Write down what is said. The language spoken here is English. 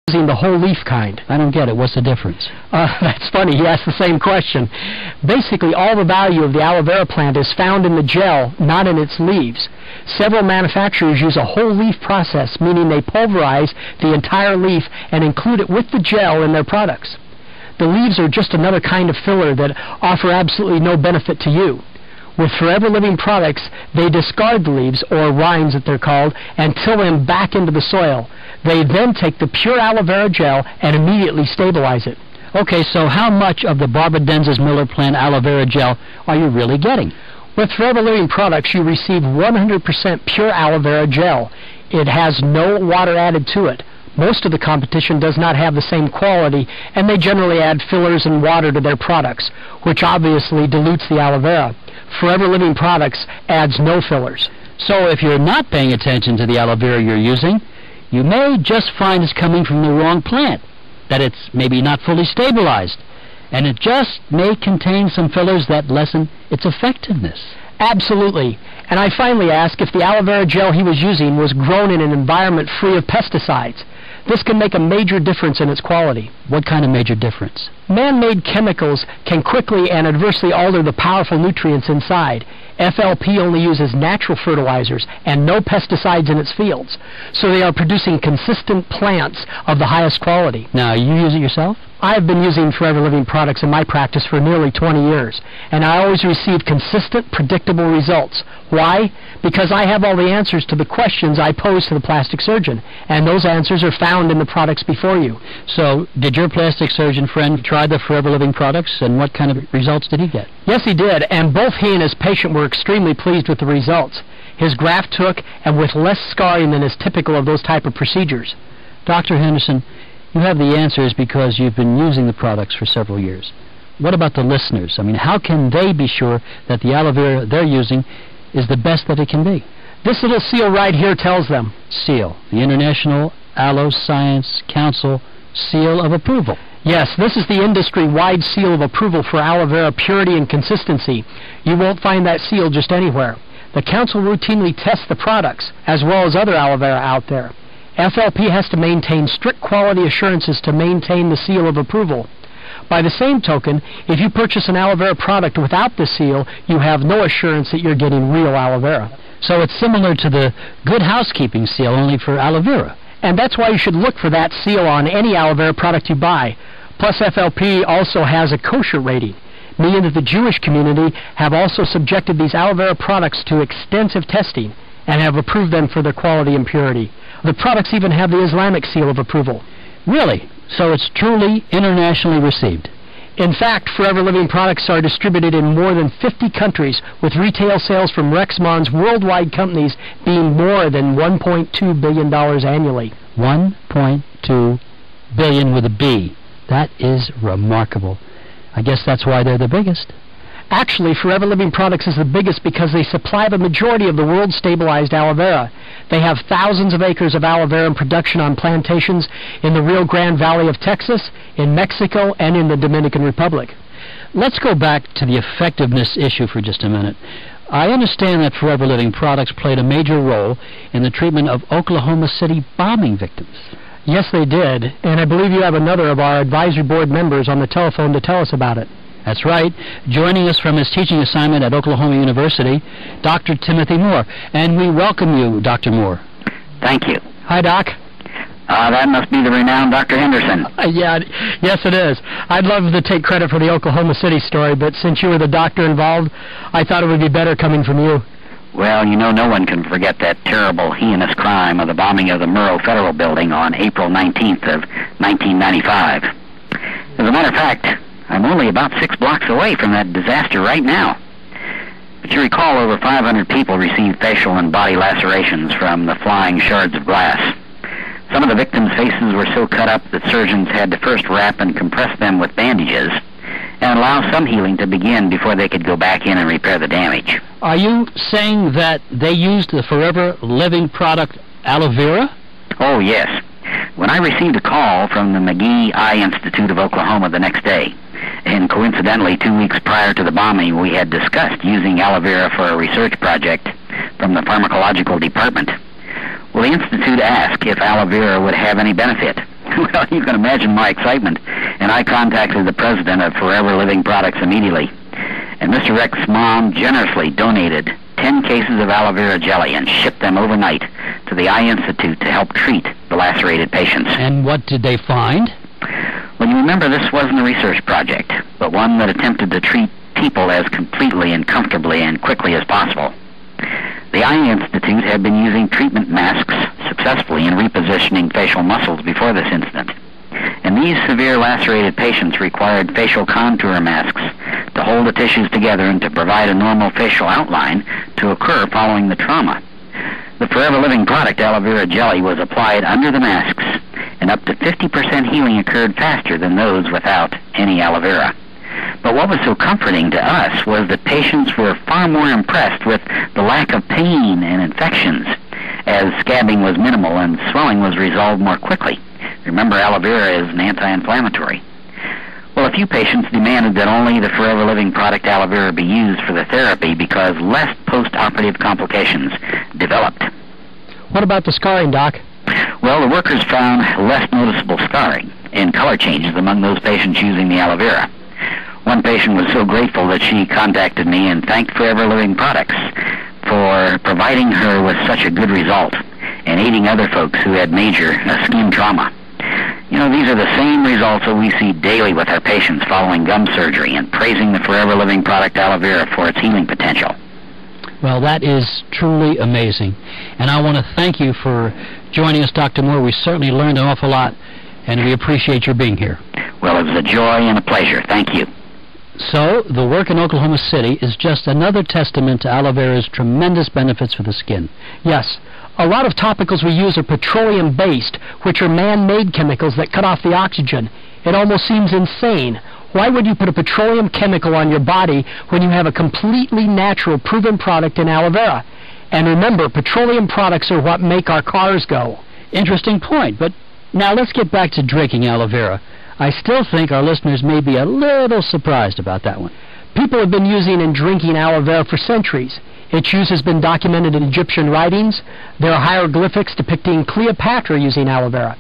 using the whole leaf kind. I don't get it. What's the difference? That's funny. He asked the same question. Basically, all the value of the aloe vera plant is found in the gel, not in its leaves. Several manufacturers use a whole leaf process, meaning they pulverize the entire leaf and include it with the gel in their products. The leaves are just another kind of filler that offer absolutely no benefit to you. With Forever Living products, they discard the leaves, or rinds that they're called, and till them back into the soil. They then take the pure aloe vera gel and immediately stabilize it. Okay, so how much of the Barbadensis Miller plant aloe vera gel are you really getting? With Forever Living products, you receive 100% pure aloe vera gel. It has no water added to it. Most of the competition does not have the same quality, and they generally add fillers and water to their products, which obviously dilutes the aloe vera. Forever Living products adds no fillers. So if you're not paying attention to the aloe vera you're using, you may just find it's coming from the wrong plant, that it's maybe not fully stabilized, and it just may contain some fillers that lessen its effectiveness. Absolutely. And I finally asked if the aloe vera gel he was using was grown in an environment free of pesticides. This can make a major difference in its quality. What kind of major difference? Man-made chemicals can quickly and adversely alter the powerful nutrients inside. FLP only uses natural fertilizers and no pesticides in its fields, so they are producing consistent plants of the highest quality. Now, you use it yourself? I have been using Forever Living products in my practice for nearly 20 years, and I always receive consistent, predictable results. Why? Because I have all the answers to the questions I pose to the plastic surgeon, and those answers are found in the products before you. So, did your plastic surgeon friend try the Forever Living products, and what kind of results did he get? Yes, he did, and both he and his patient were extremely pleased with the results. His graft took, and with less scarring than is typical of those type of procedures. Dr. Henderson, you have the answers because you've been using the products for several years. What about the listeners? I mean, how can they be sure that the aloe vera they're using is the best that it can be? This little seal right here tells them. Seal, the International Aloe Science Council Seal of Approval. Yes, this is the industry-wide seal of approval for aloe vera purity and consistency. You won't find that seal just anywhere. The council routinely tests the products, as well as other aloe vera out there. FLP has to maintain strict quality assurances to maintain the seal of approval. By the same token, if you purchase an aloe vera product without the seal, you have no assurance that you're getting real aloe vera. So it's similar to the Good Housekeeping seal, only for aloe vera. And that's why you should look for that seal on any aloe vera product you buy. Plus, FLP also has a kosher rating, meaning that the Jewish community have also subjected these aloe vera products to extensive testing and have approved them for their quality and purity. The products even have the Islamic seal of approval. Really? So it's truly internationally received? In fact, Forever Living products are distributed in more than 50 countries, with retail sales from Rexmon's worldwide companies being more than $1.2 billion annually. 1.2 billion with a B. That is remarkable. I guess that's why they're the biggest. Actually, Forever Living products is the biggest because they supply the majority of the world's stabilized aloe vera. They have thousands of acres of aloe vera in production on plantations in the Rio Grande Valley of Texas, in Mexico, and in the Dominican Republic. Let's go back to the effectiveness issue for just a minute. I understand that Forever Living products played a major role in the treatment of Oklahoma City bombing victims. Yes, they did, and I believe you have another of our advisory board members on the telephone to tell us about it. That's right. Joining us from his teaching assignment at Oklahoma University, Dr. Timothy Moore. And we welcome you, Dr. Moore. Thank you. Hi, Doc. That must be the renowned Dr. Henderson. Yes, it is. I'd love to take credit for the Oklahoma City story, but since you were the doctor involved, I thought it would be better coming from you. Well, you know, no one can forget that terrible, heinous crime of the bombing of the Murrow Federal Building on April 19th of 1995. As a matter of fact, I'm only about 6 blocks away from that disaster right now. But you recall over 500 people received facial and body lacerations from the flying shards of glass. Some of the victims' faces were so cut up that surgeons had to first wrap and compress them with bandages and allow some healing to begin before they could go back in and repair the damage. Are you saying that they used the Forever Living product aloe vera? Oh, yes. When I received a call from the McGee Eye Institute of Oklahoma the next day, and coincidentally 2 weeks prior to the bombing, we had discussed using aloe vera for a research project from the pharmacological department. Well, the Institute asked if aloe vera would have any benefit. Well, You can imagine my excitement, and I contacted the president of Forever Living Products immediately. And Mr. Rex's mom generously donated 10 cases of aloe vera jelly and shipped them overnight to the Eye Institute to help treat the lacerated patients. And what did they find? Well, you remember this wasn't a research project, but one that attempted to treat people as completely and comfortably and quickly as possible. The Eye Institute had been using treatment masks successfully in repositioning facial muscles before this incident. And these severe lacerated patients required facial contour masks to hold the tissues together and to provide a normal facial outline to occur following the trauma. The Forever Living product, aloe vera jelly, was applied under the masks, and up to 50% healing occurred faster than those without any aloe vera. But what was so comforting to us was that patients were far more impressed with the lack of pain and infections, as scabbing was minimal and swelling was resolved more quickly. Remember, aloe vera is an anti-inflammatory. Well, a few patients demanded that only the Forever Living product aloe vera be used for the therapy because less post-operative complications developed. What about the scarring, Doc? Well, the workers found less noticeable scarring and color changes among those patients using the aloe vera. One patient was so grateful that she contacted me and thanked Forever Living Products for providing her with such a good result and aiding other folks who had major skin trauma. You know, these are the same results that we see daily with our patients following gum surgery and praising the Forever Living product aloe vera for its healing potential. Well, that is truly amazing. And I want to thank you for joining us, Dr. Moore. We certainly learned an awful lot, and we appreciate your being here. Well, it was a joy and a pleasure. Thank you. So, the work in Oklahoma City is just another testament to aloe vera's tremendous benefits for the skin. Yes. A lot of topicals we use are petroleum-based, which are man-made chemicals that cut off the oxygen. It almost seems insane. Why would you put a petroleum chemical on your body when you have a completely natural, proven product in aloe vera? And remember, petroleum products are what make our cars go. Interesting point, but now let's get back to drinking aloe vera. I still think our listeners may be a little surprised about that one. People have been using and drinking aloe vera for centuries. Its use has been documented in Egyptian writings. There are hieroglyphics depicting Cleopatra using aloe vera.